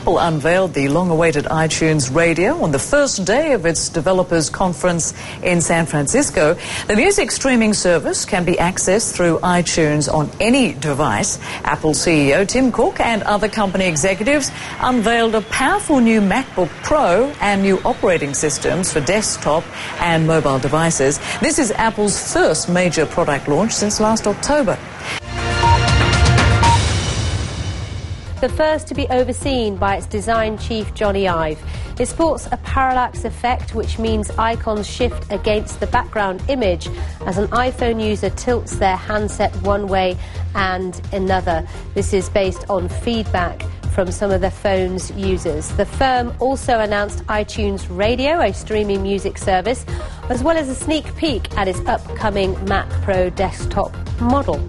Apple unveiled the long-awaited iTunes Radio on the first day of its developers conference in San Francisco. The music streaming service can be accessed through iTunes on any device. Apple CEO Tim Cook and other company executives unveiled a powerful new MacBook Pro and new operating systems for desktop and mobile devices. This is Apple's first major product launch since last October. The first to be overseen by its design chief, Johnny Ive. It sports a parallax effect, which means icons shift against the background image as an iPhone user tilts their handset one way and another. This is based on feedback from some of the phone's users. The firm also announced iTunes Radio, a streaming music service, as well as a sneak peek at its upcoming Mac Pro desktop model.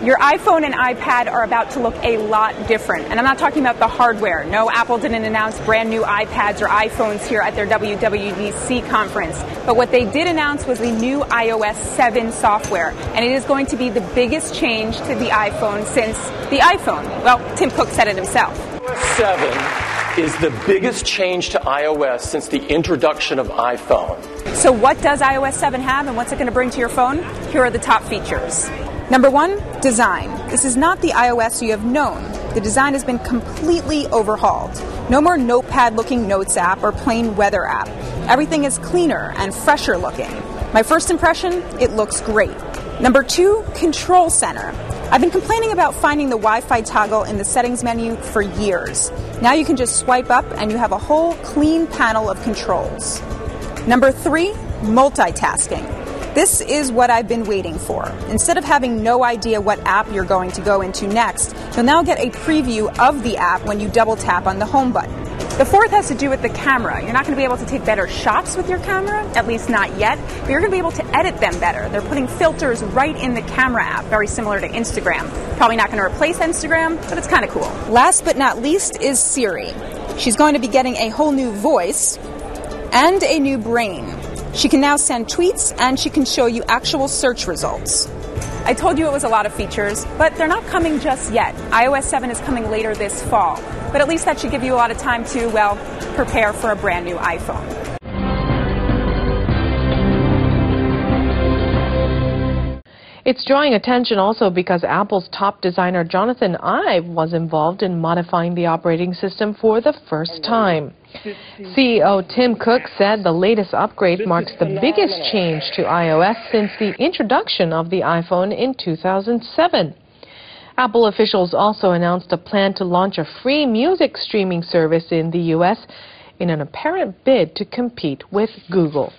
Your iPhone and iPad are about to look a lot different. And I'm not talking about the hardware. No, Apple didn't announce brand new iPads or iPhones here at their WWDC conference. But what they did announce was the new iOS 7 software. And it is going to be the biggest change to the iPhone since the iPhone. Well, Tim Cook said it himself. iOS 7 is the biggest change to iOS since the introduction of iPhone. So what does iOS 7 have and what's it going to bring to your phone? Here are the top features. Number one, design. This is not the iOS you have known. The design has been completely overhauled. No more notepad-looking Notes app or plain weather app. Everything is cleaner and fresher looking. My first impression, it looks great. Number two, control center. I've been complaining about finding the Wi-Fi toggle in the settings menu for years. Now you can just swipe up and you have a whole clean panel of controls. Number three, multitasking. This is what I've been waiting for. Instead of having no idea what app you're going to go into next, you'll now get a preview of the app when you double tap on the home button. The fourth has to do with the camera. You're not going to be able to take better shots with your camera, at least not yet, but you're going to be able to edit them better. They're putting filters right in the camera app, very similar to Instagram. Probably not going to replace Instagram, but it's kind of cool. Last but not least is Siri. She's going to be getting a whole new voice and a new brain. She can now send tweets, and she can show you actual search results. I told you it was a lot of features, but they're not coming just yet. iOS 7 is coming later this fall, but at least that should give you a lot of time to, well, prepare for a brand new iPhone. It's drawing attention also because Apple's top designer Jonathan Ive was involved in modifying the operating system for the first time. CEO Tim Cook said the latest upgrade marks the biggest change to iOS since the introduction of the iPhone in 2007. Apple officials also announced a plan to launch a free music streaming service in the U.S. in an apparent bid to compete with Google.